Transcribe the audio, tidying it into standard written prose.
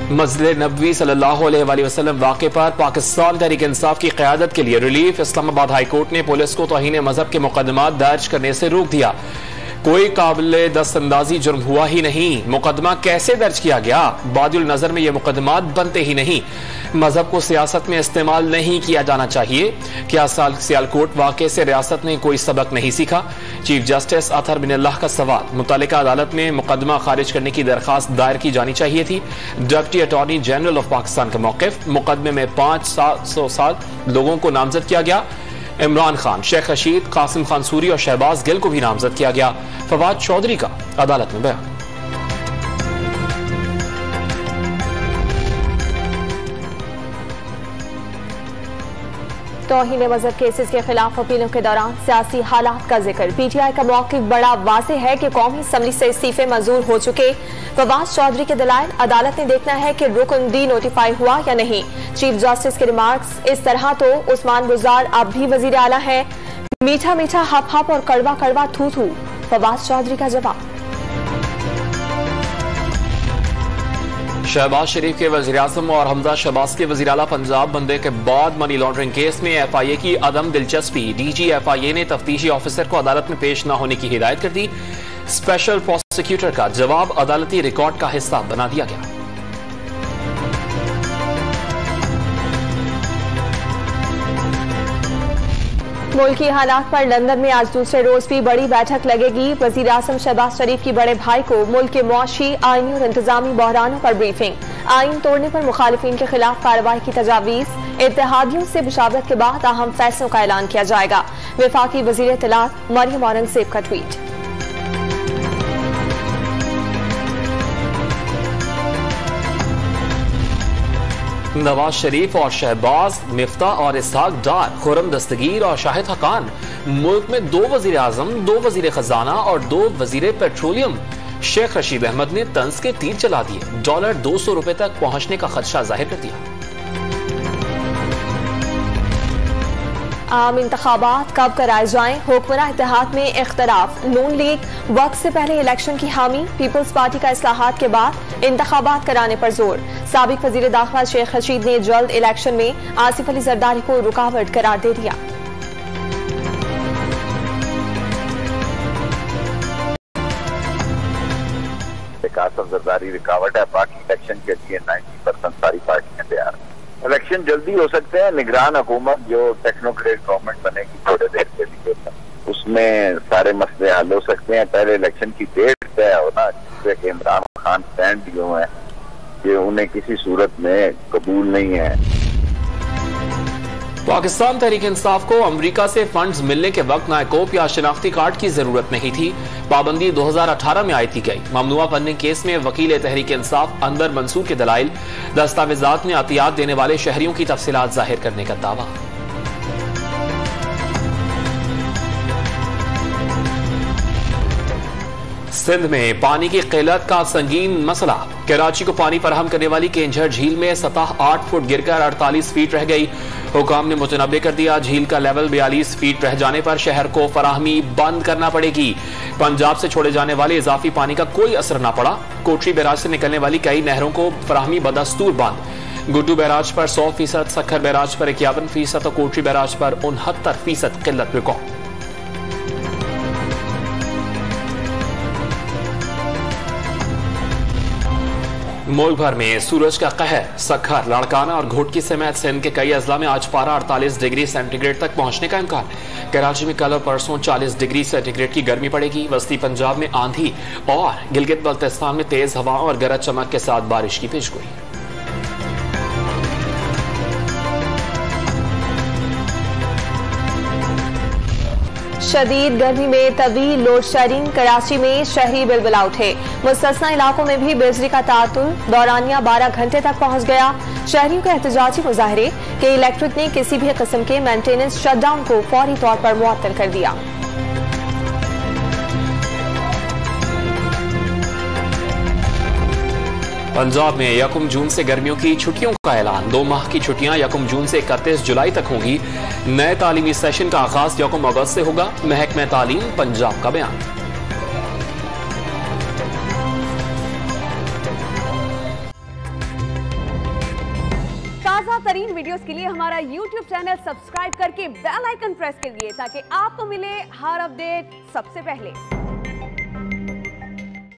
मस्जिद नबवी सल्लल्लाहु अलैहि वसल्लम वाक़े पर पाकिस्तान तहरीक इंसाफ की क़यादत के लिए रिलीफ। इस्लामाबाद हाई कोर्ट ने पुलिस को तौहीन मजहब के मुकदमा दर्ज करने से रोक दिया। कोई काबिल दस्तंदाजी जुर्म हुआ ही नहीं, मुकदमा कैसे दर्ज किया गया? बादिल नजर में यह मुकदमात बनते ही नहीं। मजहब को सियासत में इस्तेमाल नहीं किया जाना चाहिए। क्या सियालकोट वाक़े से रियासत ने कोई सबक नहीं सीखा? चीफ जस्टिस अतहर बिन अल्लाह का सवाल। मुतल्लिका अदालत में मुकदमा खारिज करने की दरखास्त दायर की जानी चाहिए थी। Deputy attorney general of Pakistan का मौक़िफ़। मुकदमे में 500 लोगों को नामजद किया गया। इमरान खान, शेख रशीद, कासिम खान सूरी और शहबाज गिल को भी नामजद किया गया। फवाद चौधरी का अदालत में बयान। तौहीन मजहब केसेस के खिलाफ अपीलों के दौरान सियासी हालात का जिक्र। पीटीआई का मौक़िफ़ बड़ा वाज़ेह है कि कौमी असम्बली से इस्तीफे मंजूर हो चुके। फवाद चौधरी के दलाइल, अदालत ने देखना है कि रुकन डी नोटिफाई हुआ या नहीं। चीफ जस्टिस के रिमार्क्स, इस तरह तो उस्मान गुजार अब भी वजीर आला है। मीठा मीठा हप हप और कड़वा कड़वा थू थू। फवाद चौधरी का जवाब। शहबाज शरीफ के वज़ीर-ए-आज़म और हमजा शहबाज के वज़ीर आला पंजाब बनने के बाद मनी लॉन्ड्रिंग केस में FIA की अदम दिलचस्पी। DG FIA ने तफ्तीशी ऑफिसर को अदालत में पेश न होने की हिदायत कर दी। स्पेशल प्रोसिक्यूटर का जवाब अदालती रिकॉर्ड का हिस्सा बना दिया गया। मुल्की हालात पर लंदन में आज दूसरे रोज भी बड़ी बैठक लगेगी। वजीर आज़म शहबाज शरीफ की बड़े भाई को मुल्क के मुआशी, आईनी और इंतजामी बहरानों पर ब्रीफिंग। आइन तोड़ने पर मुखालिफिन के खिलाफ कार्रवाई की तजावीज। इत्तेहादियों से मुशावरत के बाद अहम फैसलों का ऐलान किया जाएगा। वफाकी वजीर इत्तलात मरियम औरंगजेब का ट्वीट। नवाज शरीफ और शहबाज, मिफ्ता और इसहाक डार, खुर्रम दस्तगीर और शाहिद हकान। मुल्क में 2 वजीर आजम, 2 वजीर खजाना और 2 वजीर पेट्रोलियम। शेख रशीद अहमद ने तंज के तीर चला दिए। डॉलर 200 रुपए तक पहुंचने का खदशा जाहिर कर दिया। आम इंतखाबात कब कराए जाएं? हुक्मरान इत्तेहाद में इख्तलाफ। नून लीग वक्त से पहले इलेक्शन की हामी। पीपल्स पार्टी का इस्लाहात के बाद इंतखाबात कराने पर जोर। साबिक वजीर दाखिला शेख रशीद ने जल्द इलेक्शन में आसिफ अली जरदारी को रुकावट करार दे दिया। कासिम जरदारी रुकावट है, बाकी इलेक्शन के लिए 90% सारी पार्टियां तैयार हैं। इलेक्शन जल्दी हो सकते हैं। निगरान हुकूमत जो टेक्नोक्रेट गवर्नमेंट बनेगी थोड़े देर के लिए, उसमें सारे मसले हल हो सकते हैं। पहले इलेक्शन की डेट तय हो ना, जिससे कि इमरान खान स्टैंड लिए हुए हैं कि उन्हें किसी सूरत में कबूल नहीं है। पाकिस्तान तहरीक इंसाफ को अमेरिका से फंड्स मिलने के वक्त नायकोप या शिनाख्ती कार्ड की जरूरत नहीं थी। पाबंदी 2018 में आयद की गई। ममनुआ फंडिंग केस में वकील तहरीक इंसाफ अनवर मंसूर के दलाइल, दस्तावेजात में अतियात देने वाले शहरियों की तफसीलात जाहिर करने का दावा। सिंध में पानी की किल्लत का संगीन मसला। कराची को पानी फराहम करने वाली केंझर झील में सतह 8 फुट गिरकर 48 फीट रह गई। हुकाम ने मुतनब्बे कर दिया, झील का लेवल 42 फीट रह जाने पर शहर को फराहमी बंद करना पड़ेगी। पंजाब से छोड़े जाने वाले इजाफी पानी का कोई असर न पड़ा। कोटरी बैराज से निकलने वाली कई नहरों को फराहमी बदस्तूर बंद। गुड्डू बैराज पर 100%, सखर बैराज पर 51% और कोटरी बैराज पर 69% किल्लत रिकॉर्ड। मुल्क भर में सूरज का कहर। सखर, लाड़काना और घोटकी समेत सिंध के कई अजला में आज पारा 48 डिग्री सेंटीग्रेड तक पहुंचने का इम्कान। कराची में कल और परसों 40 डिग्री सेंटीग्रेड की गर्मी पड़ेगी। वस्ती पंजाब में आंधी और गिलगित बल्तिस्तान में तेज हवाओं और गरज चमक के साथ बारिश की पेशगोई। शदीद गर्मी में तवील लोड शेडिंग। कराची में शहरी बिलबिला उठे। मुस्तस्ना इलाकों में भी बिजली का तातुल। दौरानिया 12 घंटे तक पहुंच गया। शहरियों के एहतजाजी मुजाहरे कि इलेक्ट्रिक ने किसी भी किस्म के मेंटेनेंस शटडाउन को फौरी तौर पर मुअत्तल कर दिया। पंजाब में 1 जून से गर्मियों की छुट्टियों का ऐलान। 2 माह की छुट्टियां 1 जून से 31 जुलाई तक होंगी। नए तालीमी सेशन का आगाज 1 अगस्त से होगा। महकमा तालीम पंजाब का बयान। तरीन वीडियोस के लिए हमारा YouTube चैनल सब्सक्राइब करके बेल आइकन प्रेस करिए ताकि आपको मिले हर अपडेट सबसे पहले।